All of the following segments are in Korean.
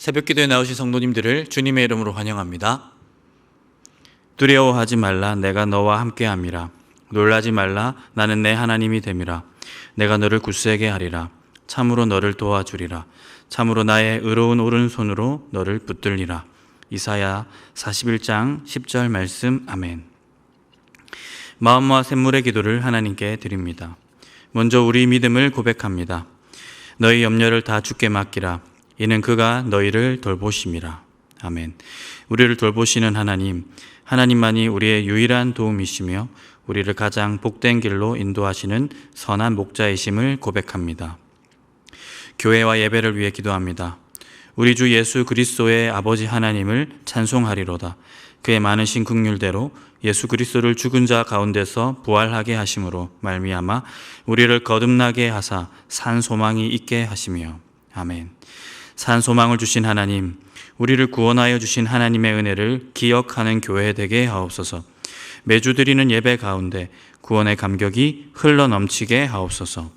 새벽기도에 나오신 성도님들을 주님의 이름으로 환영합니다. 두려워하지 말라. 내가 너와 함께함이라. 놀라지 말라. 나는 내 하나님이 됨이라. 내가 너를 굳세게 하리라. 참으로 너를 도와주리라. 참으로 나의 의로운 오른손으로 너를 붙들리라. 이사야 41장 10절 말씀. 아멘. 마음과 샘물의 기도를 하나님께 드립니다. 먼저 우리 믿음을 고백합니다. 너희 염려를 다 주께 맡기라. 이는 그가 너희를 돌보심이라. 아멘. 우리를 돌보시는 하나님만이 우리의 유일한 도움이시며 우리를 가장 복된 길로 인도하시는 선한 목자이심을 고백합니다. 교회와 예배를 위해 기도합니다. 우리 주 예수 그리스도의 아버지 하나님을 찬송하리로다. 그의 많으신 긍휼대로 예수 그리스도를 죽은 자 가운데서 부활하게 하심으로 말미암아 우리를 거듭나게 하사 산 소망이 있게 하시며. 아멘. 산 소망을 주신 하나님, 우리를 구원하여 주신 하나님의 은혜를 기억하는 교회 되게 하옵소서. 매주 드리는 예배 가운데 구원의 감격이 흘러넘치게 하옵소서.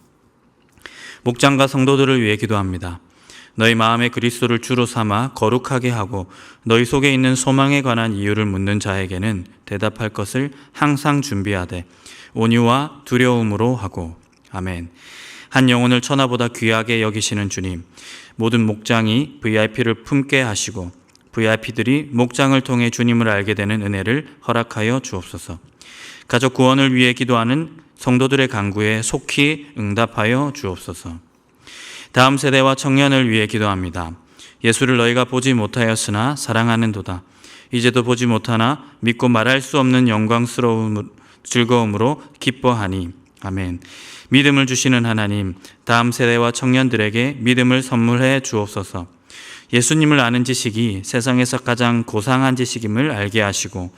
목장과 성도들을 위해 기도합니다. 너희 마음에 그리스도를 주로 삼아 거룩하게 하고 너희 속에 있는 소망에 관한 이유를 묻는 자에게는 대답할 것을 항상 준비하되 온유와 두려움으로 하고. 아멘. 한 영혼을 천하보다 귀하게 여기시는 주님, 모든 목장이 VIP를 품게 하시고 VIP들이 목장을 통해 주님을 알게 되는 은혜를 허락하여 주옵소서. 가족 구원을 위해 기도하는 성도들의 간구에 속히 응답하여 주옵소서. 다음 세대와 청년을 위해 기도합니다. 예수를 너희가 보지 못하였으나 사랑하는도다. 이제도 보지 못하나 믿고 말할 수 없는 영광스러운 즐거움으로 기뻐하니. 아멘. 믿음을 주시는 하나님, 다음 세대와 청년들에게 믿음을 선물해 주옵소서. 예수님을 아는 지식이 세상에서 가장 고상한 지식임을 알게 하시고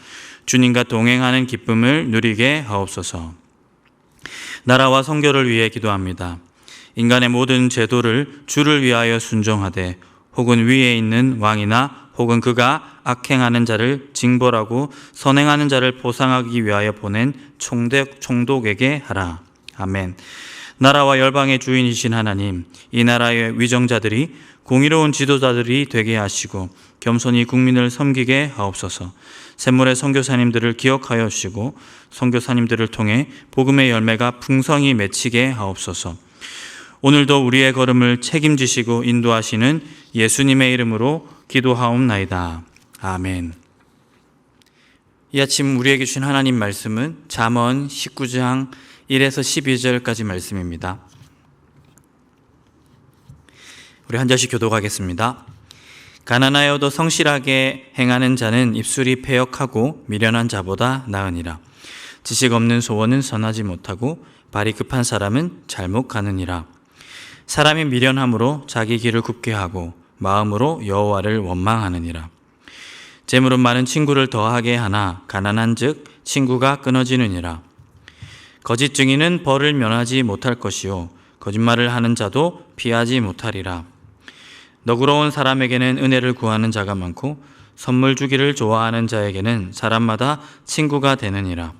주님과 동행하는 기쁨을 누리게 하옵소서. 나라와 선교를 위해 기도합니다. 인간의 모든 제도를 주를 위하여 순종하되 혹은 위에 있는 왕이나 혹은 그가 악행하는 자를 징벌하고 선행하는 자를 보상하기 위하여 보낸 총독에게 하라. 아멘. 나라와 열방의 주인이신 하나님, 이 나라의 위정자들이 공의로운 지도자들이 되게 하시고 겸손히 국민을 섬기게 하옵소서. 샘물의 선교사님들을 기억하여 주시고 선교사님들을 통해 복음의 열매가 풍성히 맺히게 하옵소서. 오늘도 우리의 걸음을 책임지시고 인도하시는 예수님의 이름으로 기도하옵나이다. 아멘. 이 아침 우리에게 주신 하나님 말씀은 잠언 19장 1에서 12절까지 말씀입니다. 우리 한 절씩 교독하겠습니다. 가난하여도 성실하게 행하는 자는 입술이 패역하고 미련한 자보다 나으니라. 지식 없는 소원은 선하지 못하고 발이 급한 사람은 잘못 가느니라. 사람이 미련함으로 자기 길을 굽게 하고 마음으로 여호와를 원망하느니라. 재물은 많은 친구를 더하게 하나 가난한 즉 친구가 끊어지느니라. 거짓 증인은 벌을 면하지 못할 것이요 거짓말을 하는 자도 피하지 못하리라. 너그러운 사람에게는 은혜를 구하는 자가 많고 선물 주기를 좋아하는 자에게는 사람마다 친구가 되느니라.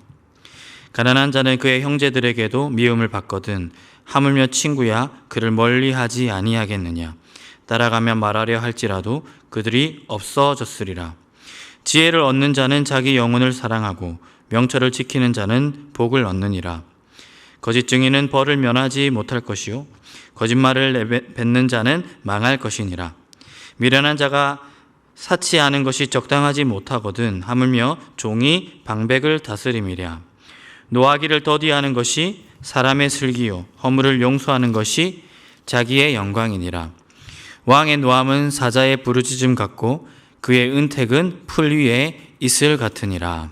가난한 자는 그의 형제들에게도 미움을 받거든 하물며 친구야 그를 멀리하지 아니하겠느냐. 따라가며 말하려 할지라도 그들이 없어졌으리라. 지혜를 얻는 자는 자기 영혼을 사랑하고 명철을 지키는 자는 복을 얻느니라. 거짓 증인은 벌을 면하지 못할 것이요 거짓말을 뱉는 자는 망할 것이니라. 미련한 자가 사치하는 것이 적당하지 못하거든 하물며 종이 방백을 다스림이랴. 노하기를 더디하는 것이 사람의 슬기요 허물을 용서하는 것이 자기의 영광이니라. 왕의 노함은 사자의 부르짖음 같고 그의 은택은 풀 위에 이슬 같으니라.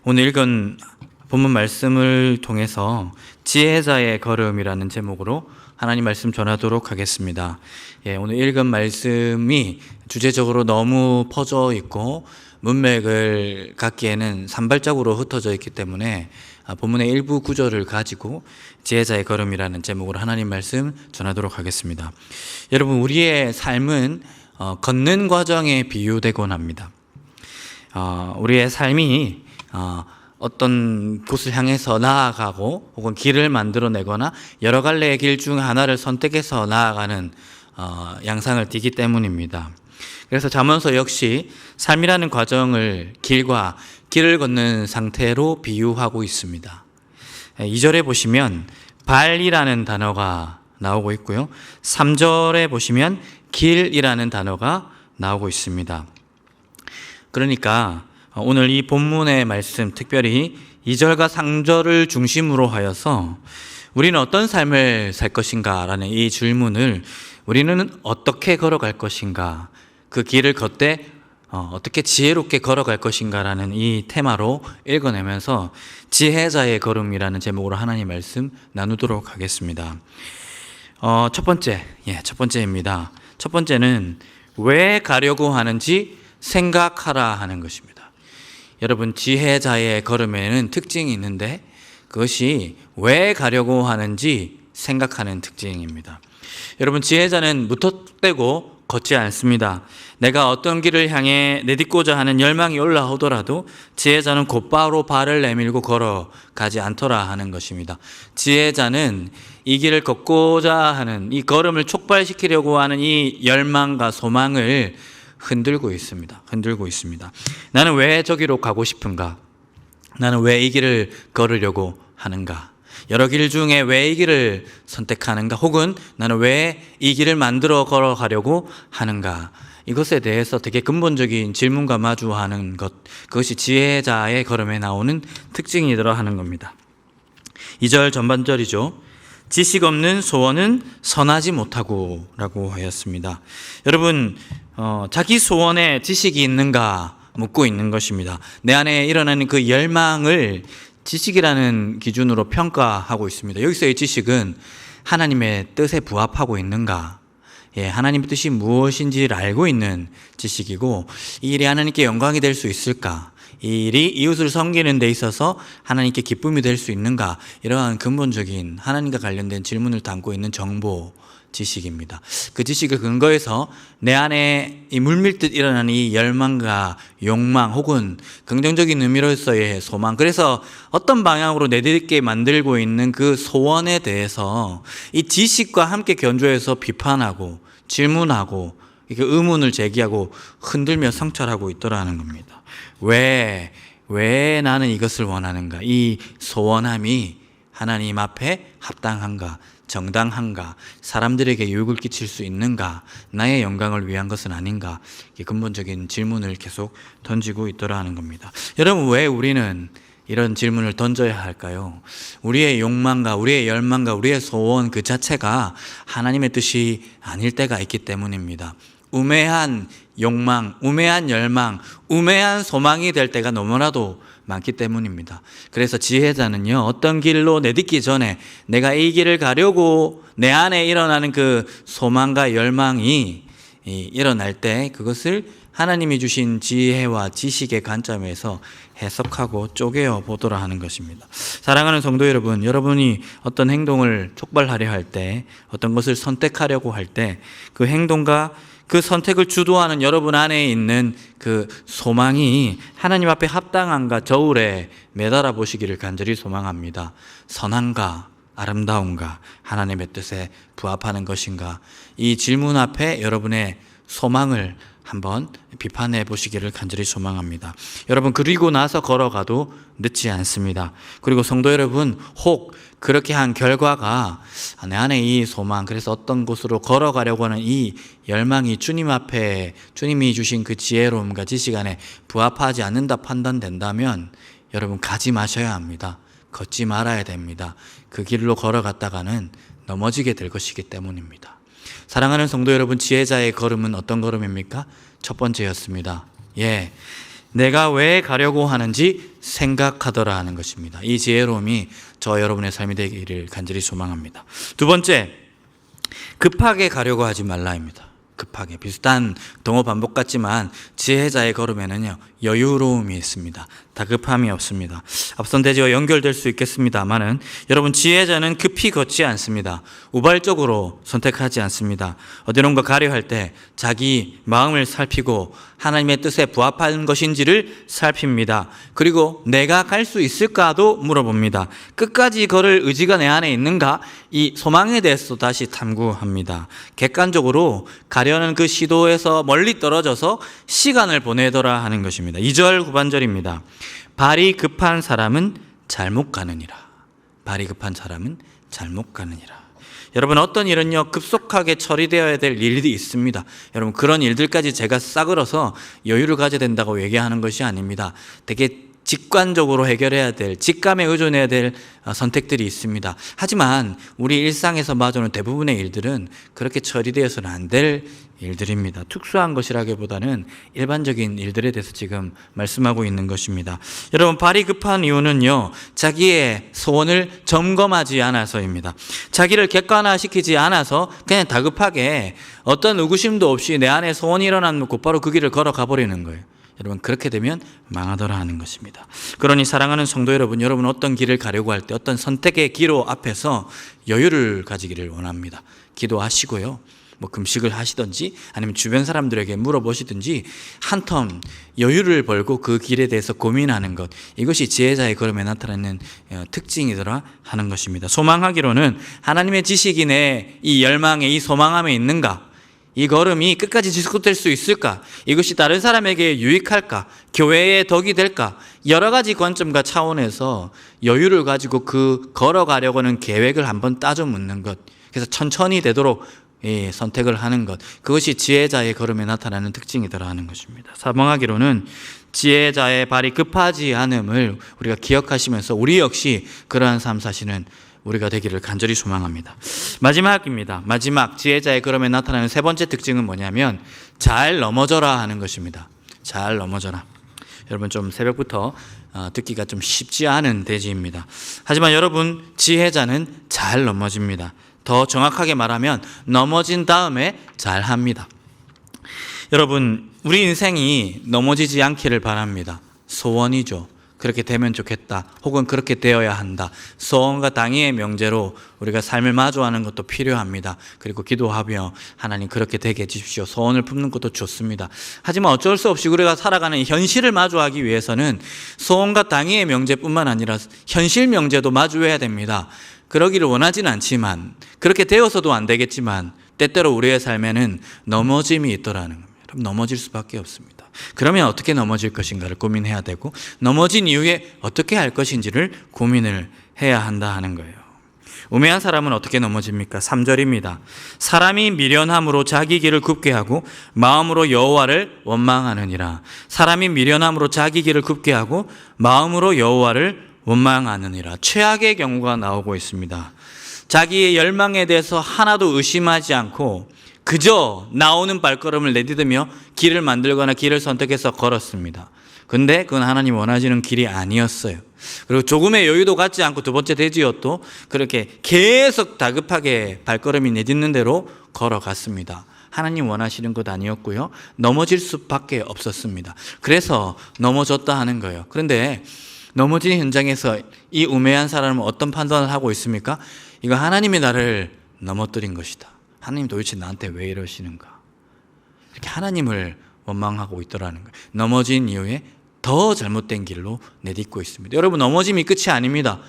오늘 읽은 본문 말씀을 통해서 지혜자의 걸음이라는 제목으로 하나님 말씀 전하도록 하겠습니다. 오늘 읽은 말씀이 주제적으로 너무 퍼져 있고 문맥을 갖기에는 산발적으로 흩어져 있기 때문에 본문의 일부 구절을 가지고 지혜자의 걸음이라는 제목으로 하나님 말씀 전하도록 하겠습니다. 여러분, 우리의 삶은 걷는 과정에 비유되곤 합니다. 우리의 삶이 어떤 곳을 향해서 나아가고 혹은 길을 만들어내거나 여러 갈래의 길 중 하나를 선택해서 나아가는 양상을 띠기 때문입니다. 그래서 잠언서 역시 삶이라는 과정을 길을 걷는 상태로 비유하고 있습니다. 2절에 보시면 발이라는 단어가 나오고 있고요. 3절에 보시면 길이라는 단어가 나오고 있습니다. 그러니까 오늘 이 본문의 말씀, 특별히 2절과 3절을 중심으로 하여서 우리는 어떤 삶을 살 것인가 라는 이 질문을, 우리는 어떻게 걸어갈 것인가, 그 길을 걷되 어떻게 지혜롭게 걸어갈 것인가 라는 이 테마로 읽어내면서 지혜자의 걸음이라는 제목으로 하나님 말씀 나누도록 하겠습니다. 첫 번째입니다. 첫 번째는 왜 가려고 하는지 생각하라 하는 것입니다. 여러분, 지혜자의 걸음에는 특징이 있는데 그것이 왜 가려고 하는지 생각하는 특징입니다. 여러분, 지혜자는 무턱대고 걷지 않습니다. 내가 어떤 길을 향해 내딛고자 하는 열망이 올라오더라도 지혜자는 곧바로 발을 내밀고 걸어가지 않더라 하는 것입니다. 지혜자는 이 길을 걷고자 하는, 이 걸음을 촉발시키려고 하는 이 열망과 소망을 흔들고 있습니다. 나는 왜 저기로 가고 싶은가? 나는 왜 이 길을 걸으려고 하는가? 여러 길 중에 왜 이 길을 선택하는가? 혹은 나는 왜 이 길을 만들어 걸어가려고 하는가? 이것에 대해서 되게 근본적인 질문과 마주하는 것, 그것이 지혜자의 걸음에 나오는 특징이더라 하는 겁니다. 2절 전반절이죠. 지식 없는 소원은 선하지 못하고 라고 하였습니다. 여러분, 자기 소원에 지식이 있는가 묻고 있는 것입니다. 내 안에 일어나는 그 열망을 지식이라는 기준으로 평가하고 있습니다. 여기서의 지식은 하나님의 뜻에 부합하고 있는가, 하나님의 뜻이 무엇인지를 알고 있는 지식이고, 이 일이 하나님께 영광이 될 수 있을까, 이 일이 이웃을 섬기는 데 있어서 하나님께 기쁨이 될 수 있는가, 이러한 근본적인 하나님과 관련된 질문을 담고 있는 정보 지식입니다. 그 지식을 근거해서 내 안에 이 물밀듯 일어나는 이 열망과 욕망, 혹은 긍정적인 의미로서의 소망, 그래서 어떤 방향으로 내딛게 만들고 있는 그 소원에 대해서 이 지식과 함께 견주해서 비판하고 질문하고 의문을 제기하고 흔들며 성찰하고 있더라는 겁니다. 왜 나는 이것을 원하는가? 이 소원함이 하나님 앞에 합당한가? 정당한가? 사람들에게 유익을 끼칠 수 있는가? 나의 영광을 위한 것은 아닌가? 근본적인 질문을 계속 던지고 있더라 하는 겁니다. 여러분, 왜 우리는 이런 질문을 던져야 할까요? 우리의 욕망과 우리의 열망과 우리의 소원 그 자체가 하나님의 뜻이 아닐 때가 있기 때문입니다. 우매한 욕망, 우매한 열망, 우매한 소망이 될 때가 너무나도 많기 때문입니다. 그래서 지혜자는요, 어떤 길로 내딛기 전에 내가 이 길을 가려고 내 안에 일어나는 그 소망과 열망이 일어날 때 그것을 하나님이 주신 지혜와 지식의 관점에서 해석하고 쪼개어 보도록 하는 것입니다. 사랑하는 성도 여러분, 여러분이 어떤 행동을 촉발하려 할 때, 어떤 것을 선택하려고 할 때 그 행동과 그 선택을 주도하는 여러분 안에 있는 그 소망이 하나님 앞에 합당한가 저울에 매달아 보시기를 간절히 소망합니다. 선한가, 아름다운가, 하나님의 뜻에 부합하는 것인가, 이 질문 앞에 여러분의 소망을 한번 비판해 보시기를 간절히 소망합니다. 여러분, 그리고 나서 걸어가도 늦지 않습니다. 그리고 성도 여러분, 혹 그렇게 한 결과가 내 안에 이 소망, 그래서 어떤 곳으로 걸어가려고 하는 이 열망이 주님 앞에 주님이 주신 그 지혜로움과 지식 안에 부합하지 않는다 판단된다면 여러분, 가지 마셔야 합니다. 걷지 말아야 됩니다. 그 길로 걸어갔다가는 넘어지게 될 것이기 때문입니다. 사랑하는 성도 여러분, 지혜자의 걸음은 어떤 걸음입니까? 첫 번째였습니다. 내가 왜 가려고 하는지 생각하더라 하는 것입니다. 이 지혜로움이 저 여러분의 삶이 되기를 간절히 소망합니다. 두 번째, 급하게 가려고 하지 말라입니다. 다급하게. 비슷한 동어 반복 같지만 지혜자의 걸음에는요, 여유로움이 있습니다. 다급함이 없습니다. 앞선 대지와 연결될 수 있겠습니다만은 여러분, 지혜자는 급히 걷지 않습니다. 우발적으로 선택하지 않습니다. 어디론가 가려 할 때 자기 마음을 살피고 하나님의 뜻에 부합한 것인지를 살핍니다. 그리고 내가 갈 수 있을까도 물어봅니다. 끝까지 걸을 의지가 내 안에 있는가? 이 소망에 대해서 다시 탐구합니다. 객관적으로 가려는 그 시도에서 멀리 떨어져서 시간을 보내더라 하는 것입니다. 2절 후반절입니다. 발이 급한 사람은 잘못 가느니라. 발이 급한 사람은 잘못 가느니라. 여러분, 어떤 일은요, 급속하게 처리되어야 될 일이 있습니다. 여러분, 그런 일들까지 제가 싸그러서 여유를 가져야 된다고 얘기하는 것이 아닙니다. 되게 직관적으로 해결해야 될, 직감에 의존해야 될 선택들이 있습니다. 하지만 우리 일상에서 마주하는 대부분의 일들은 그렇게 처리되어서는 안 될 일들입니다. 특수한 것이라기보다는 일반적인 일들에 대해서 지금 말씀하고 있는 것입니다. 여러분, 발이 급한 이유는요, 자기의 소원을 점검하지 않아서입니다. 자기를 객관화시키지 않아서 그냥 다급하게 어떤 의구심도 없이 내 안에 소원이 일어나면 곧바로 그 길을 걸어가 버리는 거예요. 여러분, 그렇게 되면 망하더라 하는 것입니다. 그러니 사랑하는 성도 여러분, 여러분 어떤 길을 가려고 할 때 어떤 선택의 기로 앞에서 여유를 가지기를 원합니다. 기도하시고요, 금식을 하시든지 아니면 주변 사람들에게 물어보시든지 한 텀 여유를 벌고 그 길에 대해서 고민하는 것, 이것이 지혜자의 걸음에 나타나는 특징이더라 하는 것입니다. 소망하기로는 하나님의 지식이 내 이 열망에, 이 소망함에 있는가? 이 걸음이 끝까지 지속될 수 있을까? 이것이 다른 사람에게 유익할까? 교회에 덕이 될까? 여러 가지 관점과 차원에서 여유를 가지고 그 걸어가려고 하는 계획을 한번 따져 묻는 것, 그래서 천천히 되도록 선택을 하는 것, 그것이 지혜자의 걸음에 나타나는 특징이더라 하는 것입니다. 사모하기로는 지혜자의 발이 급하지 않음을 우리가 기억하시면서 우리 역시 그러한 삶 사시는 우리가 되기를 간절히 소망합니다. 마지막입니다. 마지막 지혜자의 걸음에 나타나는 세 번째 특징은 뭐냐면 잘 넘어져라 하는 것입니다. 잘 넘어져라. 여러분, 좀 새벽부터 듣기가 좀 쉽지 않은 대지입니다. 하지만 여러분, 지혜자는 잘 넘어집니다. 더 정확하게 말하면 넘어진 다음에 잘합니다. 여러분, 우리 인생이 넘어지지 않기를 바랍니다. 소원이죠. 그렇게 되면 좋겠다, 혹은 그렇게 되어야 한다. 소원과 당위의 명제로 우리가 삶을 마주하는 것도 필요합니다. 그리고 기도하며 하나님 그렇게 되게 해주십시오, 소원을 품는 것도 좋습니다. 하지만 어쩔 수 없이 우리가 살아가는 현실을 마주하기 위해서는 소원과 당위의 명제뿐만 아니라 현실 명제도 마주해야 됩니다. 그러기를 원하지는 않지만, 그렇게 되어서도 안 되겠지만 때때로 우리의 삶에는 넘어짐이 있더라는 겁니다. 넘어질 수밖에 없습니다. 그러면 어떻게 넘어질 것인가를 고민해야 되고, 넘어진 이후에 어떻게 할 것인지를 고민을 해야 한다 하는 거예요. 우매한 사람은 어떻게 넘어집니까? 3절입니다. 사람이 미련함으로 자기 길을 굽게 하고 마음으로 여호와를 원망하느니라. 사람이 미련함으로 자기 길을 굽게 하고 마음으로 여호와를 원망하느니라. 최악의 경우가 나오고 있습니다. 자기의 열망에 대해서 하나도 의심하지 않고 그저 나오는 발걸음을 내디디며 길을 만들거나 길을 선택해서 걸었습니다. 근데 그건 하나님 원하시는 길이 아니었어요. 그리고 조금의 여유도 갖지 않고 두 번째 대지였도 그렇게 계속 다급하게 발걸음이 내딛는 대로 걸어갔습니다. 하나님 원하시는 것 아니었고요, 넘어질 수밖에 없었습니다. 그래서 넘어졌다 하는 거예요. 그런데 넘어진 현장에서 이 우매한 사람은 어떤 판단을 하고 있습니까? 이거 하나님이 나를 넘어뜨린 것이다. 하나님 도대체 나한테 왜 이러시는가? 이렇게 하나님을 원망하고 있더라는 거예요. 넘어진 이후에 더 잘못된 길로 내딛고 있습니다. 여러분, 넘어짐이 끝이 아닙니다.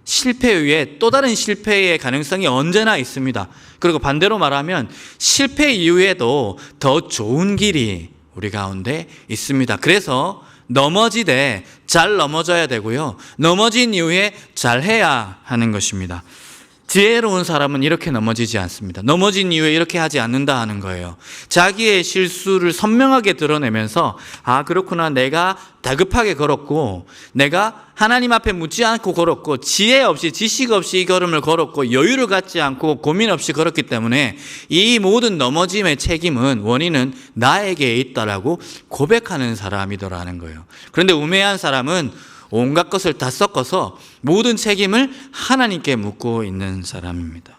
실패 위에 또 다른 실패의 가능성이 언제나 있습니다. 그리고 반대로 말하면 실패 이후에도 더 좋은 길이 우리 가운데 있습니다. 그래서 넘어지되 잘 넘어져야 되고요, 넘어진 이후에 잘해야 하는 것입니다. 지혜로운 사람은 이렇게 넘어지지 않습니다. 넘어진 이후에 이렇게 하지 않는다 하는 거예요. 자기의 실수를 선명하게 드러내면서, 아, 그렇구나, 내가 다급하게 걸었고, 내가 하나님 앞에 묻지 않고 걸었고, 지혜 없이, 지식 없이 이 걸음을 걸었고, 여유를 갖지 않고 고민 없이 걸었기 때문에 이 모든 넘어짐의 책임은, 원인은 나에게 있다라고 고백하는 사람이더라는 거예요. 그런데 우매한 사람은 온갖 것을 다 섞어서 모든 책임을 하나님께 묻고 있는 사람입니다.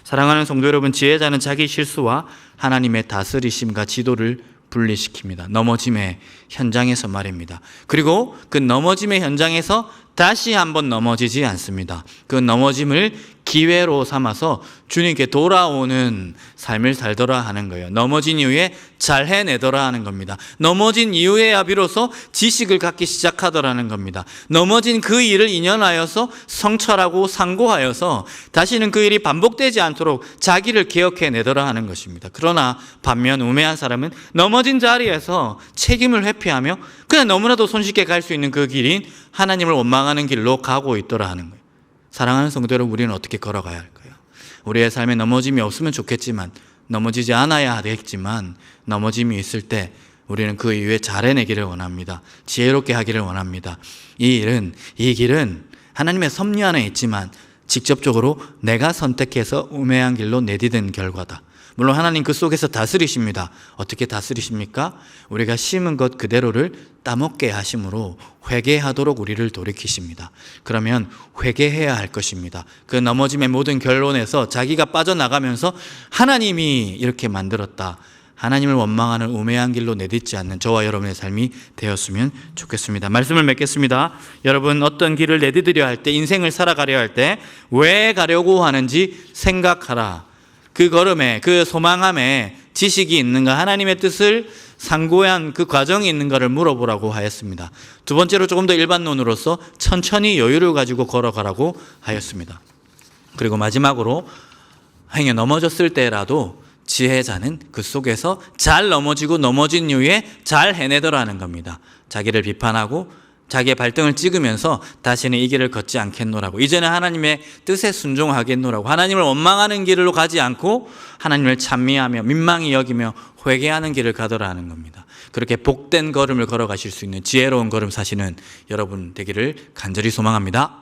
사랑하는 성도 여러분, 지혜자는 자기 실수와 하나님의 다스리심과 지도를 분리시킵니다. 넘어짐의 현장에서 말입니다. 그리고 그 넘어짐의 현장에서 다시 한번 넘어지지 않습니다. 그 넘어짐을 기회로 삼아서 주님께 돌아오는 삶을 살더라 하는 거예요. 넘어진 이후에 잘 해내더라 하는 겁니다. 넘어진 이후에야 비로소 지식을 갖기 시작하더라는 겁니다. 넘어진 그 일을 인연하여서 성찰하고 상고하여서 다시는 그 일이 반복되지 않도록 자기를 개혁해내더라 하는 것입니다. 그러나 반면 우매한 사람은 넘어진 자리에서 책임을 회피하며 그냥 너무나도 손쉽게 갈 수 있는 그 길인 하나님을 원망하는 길로 가고 있더라 하는 거예요. 사랑하는 성도 여러분, 우리는 어떻게 걸어가야 할까요? 우리의 삶에 넘어짐이 없으면 좋겠지만, 넘어지지 않아야 되겠지만, 넘어짐이 있을 때 우리는 그 이후에 잘 해내기를 원합니다. 지혜롭게 하기를 원합니다. 이 길은 하나님의 섭리 안에 있지만 직접적으로 내가 선택해서 우매한 길로 내디딘 결과다. 물론 하나님 그 속에서 다스리십니다. 어떻게 다스리십니까? 우리가 심은 것 그대로를 따먹게 하심으로 회개하도록 우리를 돌이키십니다. 그러면 회개해야 할 것입니다. 그 넘어짐의 모든 결론에서 자기가 빠져나가면서 하나님이 이렇게 만들었다, 하나님을 원망하는 우매한 길로 내딛지 않는 저와 여러분의 삶이 되었으면 좋겠습니다. 말씀을 맺겠습니다. 여러분, 어떤 길을 내디디려 할 때, 인생을 살아가려 할 때 왜 가려고 하는지 생각하라. 그 걸음에, 그 소망함에 지식이 있는가, 하나님의 뜻을 상고한 그 과정이 있는가를 물어보라고 하였습니다. 두 번째로 조금 더 일반론으로서 천천히 여유를 가지고 걸어가라고 하였습니다. 그리고 마지막으로 행여 넘어졌을 때라도 지혜자는 그 속에서 잘 넘어지고 넘어진 이후에 잘 해내더라는 겁니다. 자기를 비판하고 자기의 발등을 찍으면서 다시는 이 길을 걷지 않겠노라고, 이제는 하나님의 뜻에 순종하겠노라고, 하나님을 원망하는 길로 가지 않고 하나님을 찬미하며 민망히 여기며 회개하는 길을 가더라는 겁니다. 그렇게 복된 걸음을 걸어가실 수 있는 지혜로운 걸음 사시는 여러분 되기를 간절히 소망합니다.